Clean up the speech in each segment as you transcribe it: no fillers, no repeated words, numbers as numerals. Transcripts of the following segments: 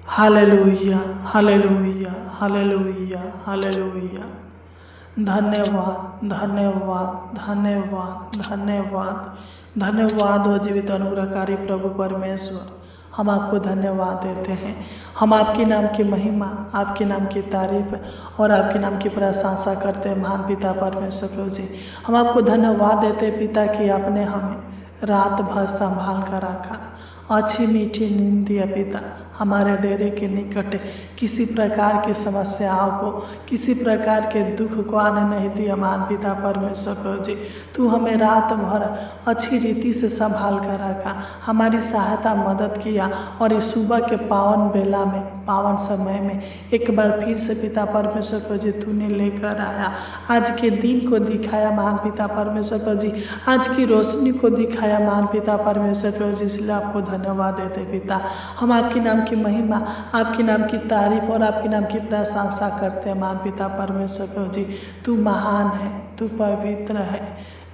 Hallelujah, hallelujah, hallelujah, hallelujah. धन्यवाद, धन्यवाद, धन्यवाद, धन्यवाद, धन्यवाद हो जीवित अनुग्रहकारी प्रभु परमेश्वर। हम आपको धन्यवाद देते हैं। हम आपके नाम की महिमा, आपके नाम की तारीफ और आपके नाम की प्रशंसा करते हैं महान पिता परमेश्वर प्रभु जी। हम आपको धन्यवाद देते हैं पिता कि आपने हमें रात भर संभाल कर रखा, अच्छी मीठी नींद दिया पिता। हमारे डेरे के निकट किसी प्रकार की समस्याओं को, किसी प्रकार के दुख को आने नहीं दिया महान पिता परमेश्वर प्रभु जी। तू हमें रात भर अच्छी रीति से संभाल कर रखा, हमारी सहायता मदद किया और इस सुबह के पावन बेला में, पावन समय में एक बार फिर से पिता परमेश्वर प्रभु जी तूने लेकर आया। आज के दिन को दिखाया महान पिता परमेश्वर प्रभु जी, आज की रोशनी को दिखाया महान पिता परमेश्वर प्रभु जी। इसलिए आपको धन्यवाद देते पिता। हम आपके नाम की महिमा, आपके नाम की तारीफ और आपके नाम की प्रशंसा करते हैं महान पिता परमेश्वर प्रभु जी। तू महान है, तू पवित्र है,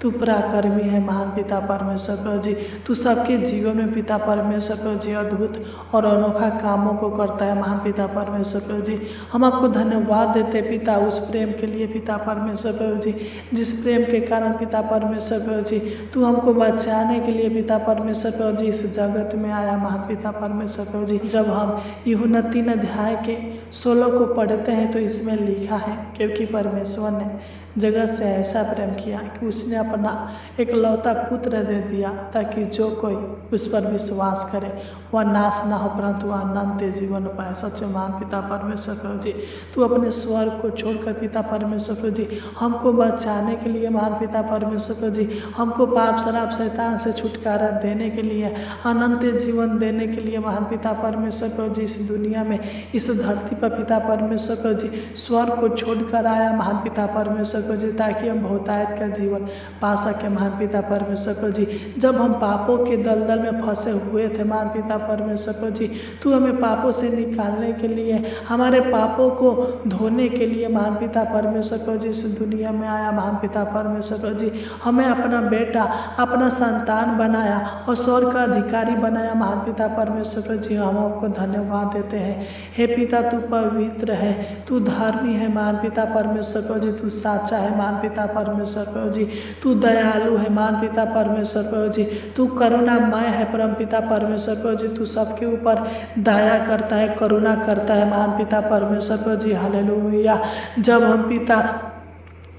तू पराक्रमी है महान पिता परमेश्वर प्रभु जी। तू सबके जीवन में पिता परमेश्वर प्रभु जी अद्भुत और अनोखा कामों को करता है महान पिता परमेश्वर प्रभु जी। हम आपको धन्यवाद देते पिता उस प्रेम के लिए पिता परमेश्वर प्रभु जी, जिस प्रेम के कारण पिता परमेश्वर प्रभु जी तू हमको बचाने के लिए पिता परमेश्वर प्रभु जी इस जगत में आया महान पिता परमेश्वर प्रभु जी। जब हम यूहन्ना 3 अध्याय के 16 को पढ़ते हैं तो इसमें लिखा है, क्योंकि परमेश्वर ने जगत से ऐसा प्रेम किया कि उसने अपना एकलौता पुत्र दे दिया, ताकि जो कोई उस पर विश्वास करे वह नाश ना हो परंतु अनंत जीवन पाए। सच महान पिता परमेश्वर प्रभु जी, तू अपने स्वर्ग को छोड़कर पिता परमेश्वर प्रभु जी हमको बचाने के लिए महान पिता परमेश्वर प्रभु जी, हमको पाप शराब शैतान से छुटकारा देने के लिए, अनंत जीवन देने के लिए महान पिता परमेश्वर प्रभु जी इस दुनिया में, इस धरती पर पिता परमेश्वर प्रभु जी स्वर्ग को छोड़कर आया महान पिता परमेश्वर प्रभु जी, ताकि हम बहुतायत का जीवन पा सके महान पिता परमेश्वर प्रभु जी। जब हम पापों के दलदल में फंसे हुए थे महान पिता परमेश्वर प्रभु जी, तू हमें पापों से निकालने के लिए, हमारे पापों को धोने के लिए महान पिता परमेश्वर प्रभु जी इस दुनिया में आया महान पिता परमेश्वर प्रभु जी। हमें अपना बेटा, अपना संतान बनाया और स्वर्ग का अधिकारी बनाया महान पिता परमेश्वर प्रभु जी। हम आपको धन्यवाद देते हैं। हे पिता तू पवित्र है, तू धर्मी है महान पिता परमेश्वर प्रभु जी, तू साचा है महान पिता परमेश्वर प्रभु जी, तू दयालु है महान पिता परमेश्वर प्रभु जी, तू करुणामय है परम पिता परमेश्वर प्रभु जी। तू सबके ऊपर दया करता है, करुणा करता है महान पिता परमेश्वर प्रभु जी। हालेलुया। जब हम पिता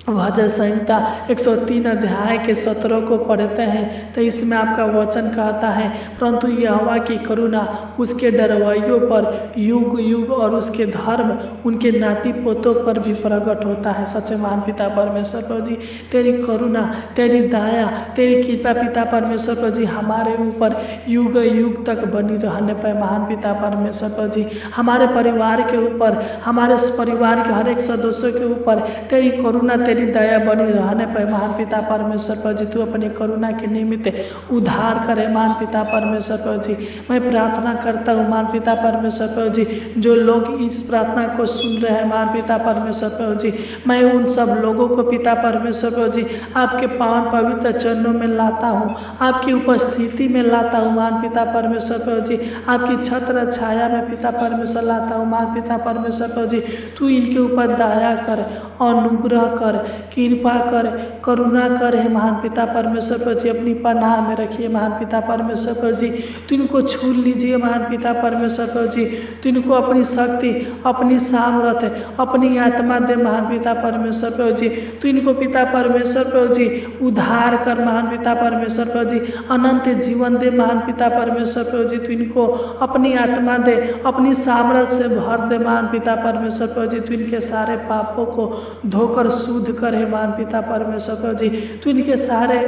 भजन संहिता 103 अध्याय के 17 को पढ़ते हैं तो इसमें आपका वचन कहता है, परंतु यहोवा की करुणा उसके डरवाइयों पर युग युग और उसके धर्म उनके नाती पोतों पर भी प्रकट होता है। सच्चे महान पिता परमेश्वर प्रभु जी, तेरी करुणा, तेरी दया, तेरी कृपा पिता परमेश्वर प्रभु जी हमारे ऊपर युग युग तक बनी रहने पर महान पिता परमेश्वर प्रभु जी। हमारे परिवार के ऊपर, हमारे परिवार के हर एक सदस्यों के ऊपर तेरी करुणा, तेरी दया बनी रहने पर महान पिता परमेश्वर प्रभु जी तू अपनी करुणा के निमित्त उद्धार करे महान पिता परमेश्वर प्रभु जी। मैं प्रार्थना करता हूँ महान पिता परमेश्वर प्रभु जी, जो लोग इस प्रार्थना को सुन रहे हैं महान पिता परमेश्वर प्रभु जी, मैं उन सब लोगों को पिता परमेश्वर प्रभु जी आपके पावन पवित्र चरणों में लाता हूँ, आपकी उपस्थिति में लाता हूँ महान पिता परमेश्वर प्रभु जी, आपकी छत्र छाया में पिता परमेश्वर लाता हूँ महान पिता परमेश्वर प्रभु जी। तू इनके ऊपर दया कर, अनुग्रह कर, कृपा कर, करुणा कर हे महान पिता परमेश्वर प्रभु जी, अपनी पनाह में रखिए महान पिता परमेश्वर प्रभु जी। तो इनको छू लीजिए महान पिता परमेश्वर प्रभु जी, तो इनको अपनी शक्ति, अपनी सामर्थ, अपनी आत्मा दे महान पिता परमेश्वर प्रभु जी। तो इनको पिता परमेश्वर प्रभु जी उद्धार कर महान पिता परमेश्वर प्रभु जी, अनंत जीवन दे महान पिता परमेश्वर प्रभु जी। तो इनको अपनी आत्मा दे, अपनी सामर्थ से भर दे महान पिता परमेश्वर प्रभु जी। तो इनके सारे पापों को धोकर शुद्ध करे महान पिता परमेश्वर प्रभु जी। तो इनके सारे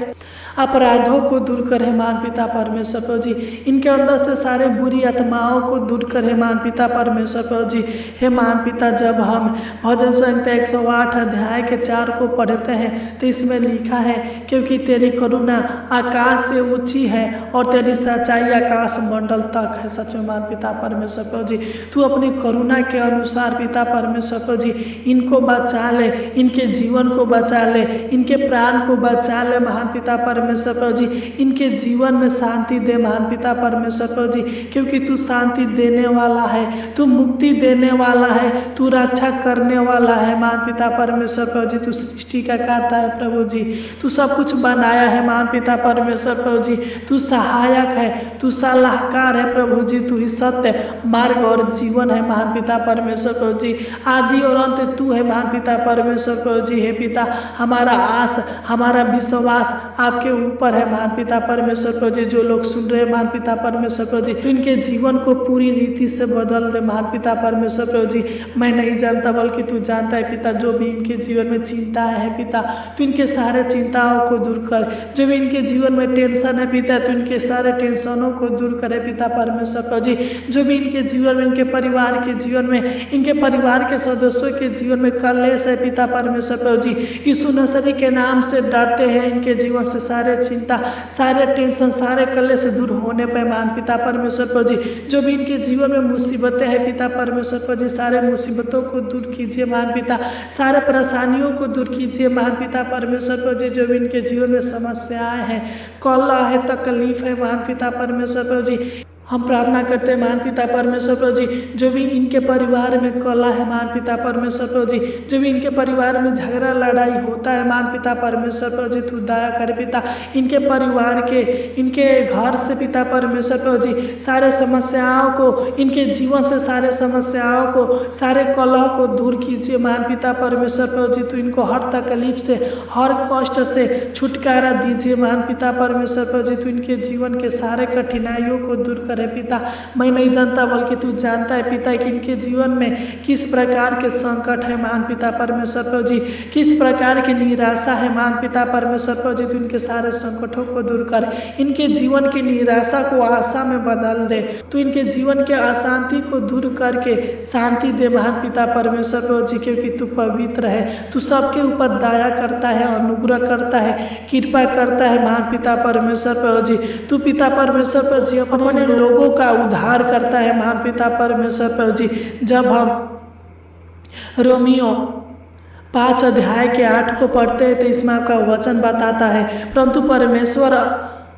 अपराधों को दूर करे महान पिता परमेश्वर प्रभु जी, इनके अंदर से सारे बुरी आत्माओं को दूर करे महान पिता परमेश्वर प्रभु जी। हे महान पिता, जब हम भजन संहिता 108 अध्याय के 4 को पढ़ते हैं तो इसमें लिखा है, क्योंकि तेरी करुणा आकाश से ऊंची है और तेरी सच्चाई आकाश मंडल तक है। सच में महान पिता परमेश्वर प्रभु जी, तू अपनी करुणा के अनुसार पिता परमेश्वर प्रभु जी इनको बचा ले, इनके जीवन को बचा ले, इनके प्राण को बचा ले महान पिता परमेश्वर परमेश्वर प्रभु जी इनके जीवन में शांति दे महान पिता परमेश्वर प्रभु जी, क्योंकि तू शांति देने वाला है, तू मुक्ति देने वाला है, तू रक्षा करने वाला है महान पिता परमेश्वर प्रभु जी। तू सृष्टि का करता है प्रभु जी, तू सब कुछ बनाया है महान पिता परमेश्वर प्रभु जी। तू सहायक है, तू सलाहकार है प्रभु जी, तू ही सत्य मार्ग और जीवन है महान पिता परमेश्वर प्रभु जी। आदि और अंत तू है महान पिता परमेश्वर प्रभु जी। हे पिता, हमारा आस, हमारा विश्वास आपके ऊपर है महान पिता परमेश्वर प्रभु जी। जो लोग सुन रहे हैं महान पिता परमेश्वर प्रभु जी, तू इनके जीवन को पूरी रीति से बदल दे महान पिता परमेश्वर प्रभु जी। मैं नहीं जानता बल्कि तू जानता है पिता। जो भी इनके जीवन में चिंता है पिता, तू इनके सारे चिंताओं को दूर कर। जो भी इनके जीवन में टेंशन है पिता, तू इनके सारे टेंशनों को दूर करे पिता परमेश्वर प्रभु जी। जो भी इनके जीवन में, इनके परिवार के जीवन में, इनके परिवार के सदस्यों के जीवन में कलेश है पिता परमेश्वर प्रभु जी, यीशु नसरी के नाम से डरते हैं इनके जीवन से सारे चिंता, सारे टेंशन, सारे कलेश दूर होने पर महान पिता परमेश्वर प्रभु जी। जो भी इनके जीवन में मुसीबतें हैं पिता परमेश्वर प्रभु जी, सारे मुसीबतों को दूर कीजिए महान पिता, सारे परेशानियों को दूर कीजिए महान पिता परमेश्वर प्रभु जी। जो भी इनके जीवन में समस्याएं हैं, कलह है, तकलीफ है महान पिता परमेश्वर प्रभु जी, हम प्रार्थना करते हैं महान पिता परमेश्वर प्रभु जी। जो भी इनके परिवार में कलह है महान पिता परमेश्वर प्रभु जी, जो भी इनके परिवार में झगड़ा लड़ाई होता है महान पिता परमेश्वर प्रभु जी, तू दया कर पिता। इनके परिवार के, इनके घर से पिता परमेश्वर प्रभु जी सारे समस्याओं को, इनके जीवन से सारे समस्याओं को, सारे कलह को दूर कीजिए महान पिता परमेश्वर प्रभु जी। तू इनको हर तकलीफ से, हर कष्ट से छुटकारा दीजिए महान पिता परमेश्वर प्रभु जी। तू इनके जीवन के सारे कठिनाइयों को दूर करे पिता। मैं नहीं जानता बल्कि तू जानता है पिता कि इनके जीवन में किस प्रकार के संकट है महान पिता परमेश्वर प्रभु जी, किस प्रकार की निराशा है महान पिता परमेश्वर प्रभु जी। तू इनके सारे संकटों को दूर कर, इनके जीवन की निराशा को आशा में बदल दे। तू इनके जीवन के अशांति को दूर करके शांति दे महान पिता परमेश्वर प्रभु जी, क्योंकि तू पवित्र है, तू सबके ऊपर दया करता है, अनुग्रह करता है, कृपा करता है महान पिता परमेश्वर प्रभु जी। तू पिता परमेश्वर प्रभु जी अपने लोगों का उद्धार करता है महान पिता परमेश्वर प्रभु जी। जब हम रोमियो 5 अध्याय के 8 को पढ़ते हैं तो इसमें आपका वचन बताता है, परंतु परमेश्वर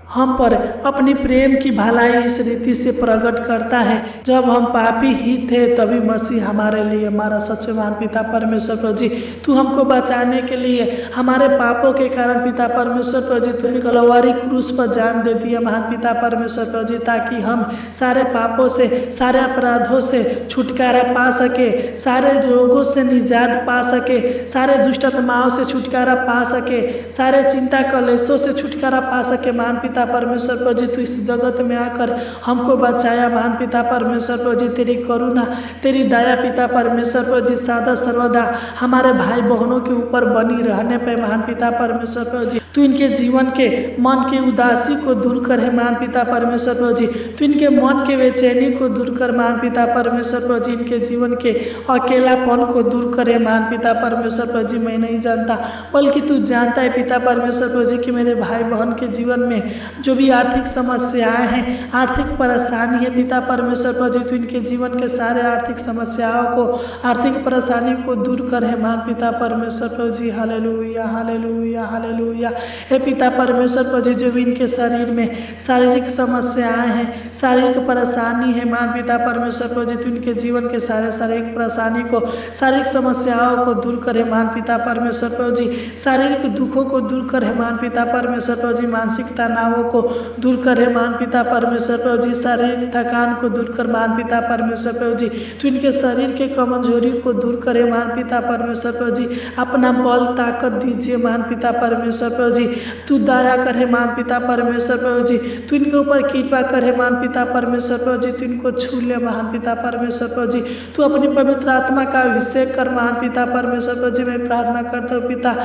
हम पर अपनी प्रेम की भलाई इस रीति से प्रकट करता है, जब हम पापी ही थे तभी मसीह हमारे लिए हमारा सच्चे महान पिता परमेश्वर प्रभु जी। तू हमको बचाने के लिए, हमारे पापों के कारण पिता परमेश्वर प्रभु जी तूने कलवारी क्रूस पर जान दे दिया महान पिता परमेश्वर प्रभु जी, ताकि हम सारे पापों से, सारे अपराधों से छुटकारा पा सके, सारे रोगों से निजात पा सके, सारे दुष्ट आत्माओं से छुटकारा पा सके, सारे चिंता कलेशों से छुटकारा पा सके महान पिता परमेश्वर प्रभु जी। तू इस जगत में आकर हमको बचाया महान पिता परमेश्वर प्रभु जी। तेरी करुणा, तेरी दया पिता परमेश्वर प्रभु जी सदा सर्वदा हमारे भाई बहनों के ऊपर बनी रहने पे महान पिता परमेश्वर प्रभु जी। तू इनके जीवन के मन की उदासी को दूर कर है महान पिता परमेश्वर प्रभु जी। तू इनके मन के बेचैनी को दूर कर महान पिता परमेश्वर प्रभु जी। इनके जीवन के अकेलापन को दूर करे महान पिता परमेश्वर प्रभु जी। मैं नहीं जानता बल्कि तू जानता है पिता परमेश्वर प्रभु जी कि मेरे भाई बहन के जीवन में जो भी आर्थिक समस्याएं हैं, आर्थिक परेशानी है पिता परमेश्वर प्रभु जी, तू इनके जीवन के सारे आर्थिक समस्याओं को, आर्थिक परेशानी को दूर कर है महान पिता परमेश्वर प्रभु जी। Hallelujah hallelujah hallelujah. हे पिता परमेश्वर प्रभु जी, जो भी इनके शरीर में शारीरिक समस्याएं हैं, शारीरिक परेशानी है महान पिता परमेश्वर प्रभु जी, तू इनके जीवन के सारे शारीरिक परेशानी को, शारीरिक समस्याओं को दूर करे महान पिता परमेश्वर प्रभु जी। शारीरिक दुखों को दूर करे महान पिता परमेश्वर प्रभु जी। मानसिक तनावों को दूर करे महान पिता परमेश्वर प्रभु जी। शारीरिक थकान को दूर कर महान पिता परमेश्वर प्रभु जी। तू इनके शरीर के कमजोरी को दूर करे महान पिता परमेश्वर प्रभु जी। अपना बल ताकत दीजिए महान पिता परमेश्वर प्रभु जी। तू दया करे महान पिता परमेश्वर प्रभु जी। तू इनके ऊपर कृपा करे महान पिता परमेश्वर प्रभु जी। तू इनको छू ले महान पिता परमेश्वर प्रभु जी। तू अपनी पवित्र आत्मा का अभिषेक कर महान पिता परमेश्वर प्रभु जी। मैं प्रार्थना करता हूँ पिता,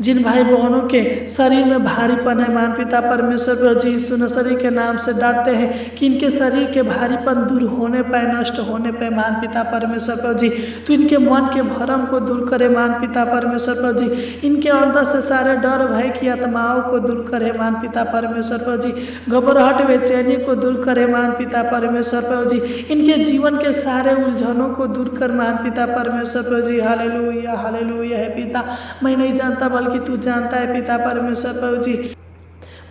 जिन भाई बहनों के शरीर में भारीपन है महान पिता परमेश्वर प्रभु जी, यीशु नसरी के नाम से डांटते हैं कि इनके शरीर के भारीपन दूर होने पाए, नष्ट होने पाए महान पिता परमेश्वर प्रभु जी। तो इनके मन के भरम को दूर करे महान पिता परमेश्वर प्रभु जी। इनके अंदर से सारे डर भय की आत्माओं को दूर करे महान पिता परमेश्वर प्रभु जी। घबराहट बेचैनी को दूर करे महान पिता परमेश्वर प्रभु जी। इनके जीवन के सारे उलझनों को दूर कर महान पिता परमेश्वर प्रभु जी। Hallelujah hallelujah. है पिता, मैं नहीं जानता बल्कि तू जानता है पिता परमेश्वर प्रभु जी।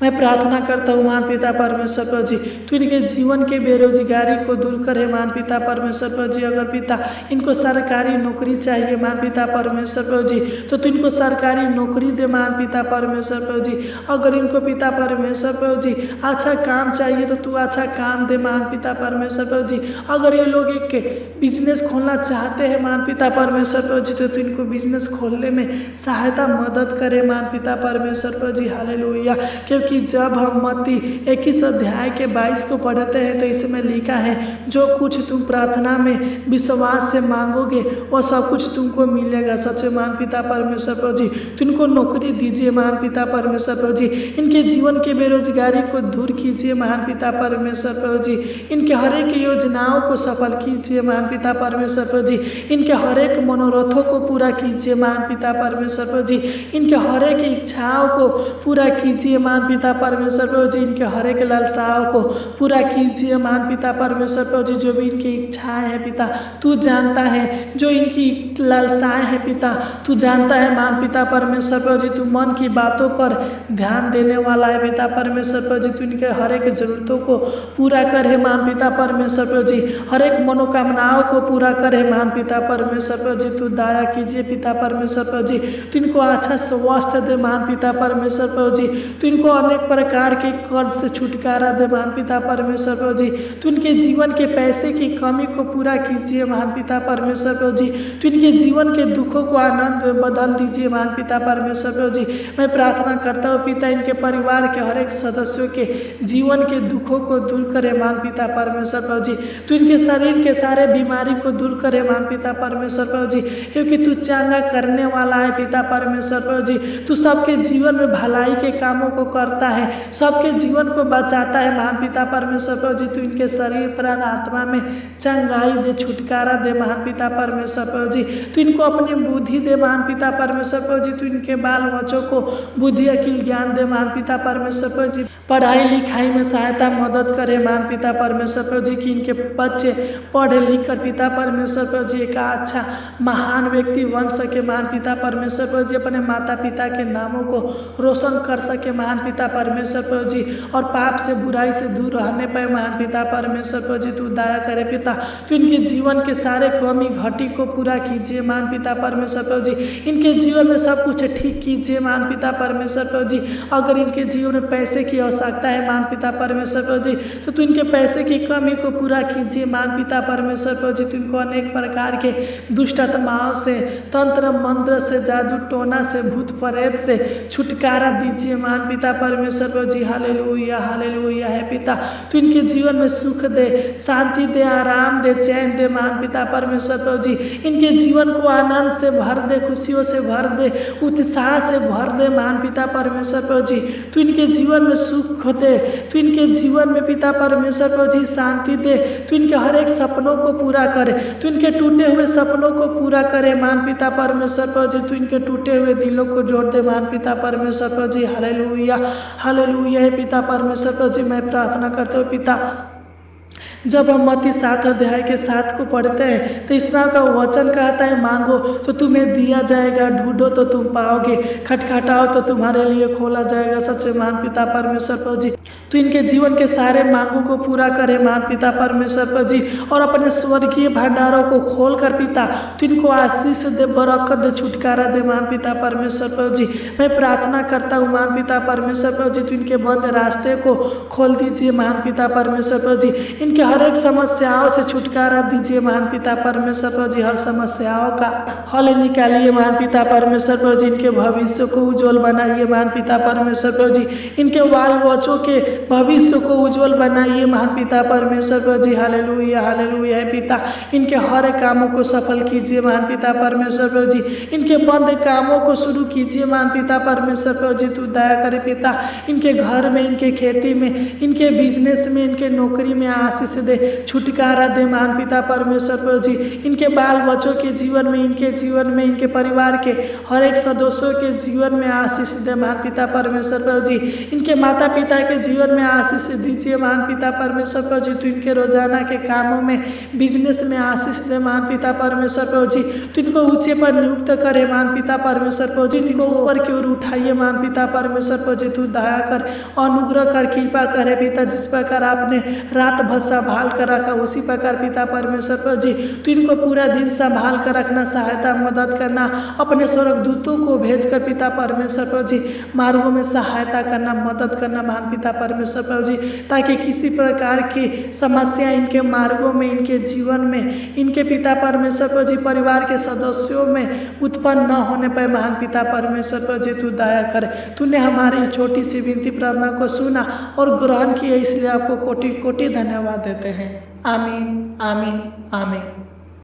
मैं प्रार्थना करता हूँ महान पिता परमेश्वर प्रभु जी, तू इनके जीवन के बेरोजगारी को दूर करे महान पिता परमेश्वर प्रभु जी। अगर पिता इनको सरकारी नौकरी चाहिए महान पिता परमेश्वर प्रभु जी, तो तू इनको सरकारी नौकरी दे महान पिता परमेश्वर प्रभु जी। अगर इनको पिता परमेश्वर प्रभु जी अच्छा काम चाहिए तो तू अच्छा काम दे महान पिता परमेश्वर प्रभु जी। अगर ये लोग एक बिजनेस खोलना चाहते हैं महान पिता परमेश्वर प्रभु जी, तो तू इनको बिजनेस खोलने में सहायता मदद करे महान पिता परमेश्वर प्रभु जी। हालेलुया। क्योंकि जब हम मत्ती 21 अध्याय के 22 को पढ़ते हैं तो इसमें लिखा है, जो कुछ तुम प्रार्थना में विश्वास से मांगोगे वह सब कुछ तुमको मिलेगा। सच्चे महान पिता परमेश्वर प्रभु जी, तुमको नौकरी दीजिए महान पिता परमेश्वर प्रभु जी। इनके जीवन के बेरोजगारी को दूर कीजिए महान पिता परमेश्वर प्रभु जी। इनके हर एक योजनाओं को सफल कीजिए महान पिता परमेश्वर प्रभु जी। इनके हर एक मनोरथों को पूरा कीजिए महान पिता परमेश्वर प्रभु जी। इनके हर एक इच्छाओं को पूरा कीजिए महान पिता परमेश्वर प्रभु जी। इनके हर एक लालसाओं को पूरा कीजिए महान पिता परमेश्वर प्रभु जी। जो भी इनकी इच्छाएं हैं पिता तू जानता है, जो इनकी लालसाएं हैं पिता तू जानता है महान पिता परमेश्वर प्रभु जी। तू मन की बातों पर ध्यान देने वाला है पिता परमेश्वर प्रभु जी। तू इनके हर एक जरूरतों को पूरा करे महान पिता परमेश्वर प्रभु जी। हर एक मनोकामनाओं को पूरा करे महान पिता परमेश्वर प्रभु जी। तू दया कीजिए पिता परमेश्वर प्रभु जी। तू इनको अच्छा स्वास्थ्य दे महान पिता परमेश्वर प्रभु जी। तू इनको अनेक प्रकार के कर्ज से छुटकारा दे महान पिता परमेश्वर प्रभु जी। तू इनके जीवन के पैसे की कमी को पूरा कीजिए महान पिता परमेश्वर प्रभु जी। तू इनके जीवन के दुखों को आनंद में बदल दीजिए महान पिता परमेश्वर प्रभु जी। मैं प्रार्थना करता हूँ पिता, इनके परिवार के हर एक सदस्यों के जीवन के दुखों को दूर करे महान पिता परमेश्वर प्रभु जी। तू इनके शरीर के सारे बीमारी को दूर करे महान पिता परमेश्वर प्रभु जी। क्योंकि तू चंगा करने वाला है पिता परमेश्वर प्रभु जी। तू सबके जीवन में भलाई के कामों को करता है, सबके जीवन को बचाता है महान पिता परमेश्वर प्रभु जी। तू इनके शरीर प्राण आत्मा में चंगाई दे, छुटकारा दे महान पिता परमेश्वर प्रभु जी। तू इनको अपनी बुद्धि दे महान पिता परमेश्वर प्रभु जी। तू इनके बाल बच्चों को बुद्धि अकील ज्ञान दे महान पिता परमेश्वर प्रभु जी। पढ़ाई लिखाई में सहायता मदद करे महान पिता परमेश्वर प्रभु जी। कि इनके बच्चे पढ़ लिख कर पिता परमेश्वर प्रभु जी एक अच्छा महान व्यक्ति बन सके महान पिता परमेश्वर प्रभु जी। अपने माता पिता के नामों को रोशन कर सके महान पिता परमेश्वर प्रभु जी। और पाप से बुराई से दूर रहने पाए महान पिता परमेश्वर प्रभु जी। तू दया करे पिता, तू इनके जीवन के सारे कमी घटी को पूरा कीजिए महान पिता परमेश्वर प्रभु जी। इनके जीवन में सब कुछ ठीक कीजिए महान पिता परमेश्वर प्रभु जी। अगर इनके जीवन में पैसे की आवश्यकता है महान पिता परमेश्वर प्रभु जी, तो तू इनके पैसे की कमी को पूरा कीजिए महान पिता परमेश्वर प्रभु जी। तू इनको अनेक प्रकार के दुष्ट आत्माओं से, तंत्र मंत्र से, जादू टोना से, भूत प्रेत से छुटकारा दीजिए महान पिता परमेश्वर प्रभु जी। हालेलुया हालेलुया है पिता। तू इनके जीवन में सुख दे, शांति दे, आराम दे, चैन दे महान पिता परमेश्वर प्रभु जी। इनके जीवन को आनंद से भर दे, खुशियों से भर दे, उत्साह से भर दे महान पिता परमेश्वर प्रभु जी। तू इनके जीवन में सुख दे, तू इनके जीवन में पिता परमेश्वर प्रभु जी शांति दे। तू इनके हर एक सपनों को पूरा करे, तू इनके टूटे हुए सपनों को पूरा करे महान पिता परमेश्वर प्रभु जी। तू इनके टूटे हुए दिलों को जोड़ दे महान पिता परमेश्वर प्रभु जी। हालेलुया हालेलुया है पिता परमेश्वर प्रभु जी। मैं प्रार्थना करता हूँ पिता, जब हम मत्ती 7 अध्याय के 7 को पढ़ते हैं तो इसमें का वचन कहता है, मांगो तो तुम्हें दिया जाएगा, ढूंढो तो तुम पाओगे, खटखटाओ तो तुम्हारे लिए खोला जाएगा। सच्चे महान पिता परमेश्वर प्रभु जी, तो इनके जीवन के सारे मांगों को पूरा करे महान पिता परमेश्वर प्रभु जी। और अपने स्वर्गीय भंडारों को खोल कर पिता तो इनको आशीष दे, बरकत दे, छुटकारा दे महान पिता परमेश्वर प्रभु जी। मैं प्रार्थना करता हूँ महान पिता परमेश्वर प्रभु जी, तो इनके बंद रास्ते को खोल दीजिए महान पिता परमेश्वर प्रभु जी। इनके हर एक समस्याओं से छुटकारा दीजिए महान पिता परमेश्वर प्रभु जी। हर समस्याओं का हल निकालिए महान पिता परमेश्वर प्रभु जी। इनके भविष्य को उज्जवल बनाइए महान पिता परमेश्वर प्रभु जी। इनके बाल बच्चों के भविष्य को उज्जवल बनाइए महान पिता परमेश्वर प्रभु जी। हालेलुया हालेलुया है पिता। इनके हर एक कामों को सफल कीजिए महान पिता परमेश्वर प्रभु जी। इनके बंद कामों को शुरू कीजिए महान पिता परमेश्वर प्रभु जी। तू दया करे पिता, इनके घर में, इनके खेती में, इनके बिजनेस में, इनके नौकरी में आशीष दे, छुटकारा दे महान पिता परमेश्वर प्रभु जी। इनके बाल बच्चों के जीवन में, इनके जीवन में, इनके परिवार के हर एक सदस्यों के जीवन में आशीष दे महान पिता परमेश्वर प्रभु जी। इनके माता पिता के जीवन में आशीष दीजिए महान पिता परमेश्वर प्रभु जी। तो इनके रोजाना के कामों में, बिजनेस में आशीष दे महान पिता परमेश्वर प्रभु जी। तो इनको ऊंचे पर नियुक्त करे महान पिता परमेश्वर प्रभु जी। इनको ऊपर की ओर उठाइए महान पिता परमेश्वर प्रभु जी। तू दया कर, अनुग्रह कर, कृपा करे पिता। जिस प्रकार आपने रात भर संभाल कर रखा, उसी प्रकार पिता परमेश्वर प्रभु जी तो इनको पूरा दिन संभाल कर रखना, सहायता मदद करना, अपने स्वर्गदूतों को भेजकर पिता परमेश्वर प्रभु जी मार्गों में सहायता करना, मदद करना महान पिता परमेश्वर प्रभु जी। ताकि किसी प्रकार की समस्या इनके मार्गों में, इनके जीवन में, इनके पिता परमेश्वर प्रभु जी परिवार के सदस्यों में उत्पन्न न होने पाए महान पिता परमेश्वर प्रभु जी। तू दया कर। तूने हमारी छोटी सी विनती प्रार्थना को सुना और ग्रहण किया, इसलिए आपको कोटि कोटि धन्यवाद देते हैं। आमीन, आमीन, आमीन।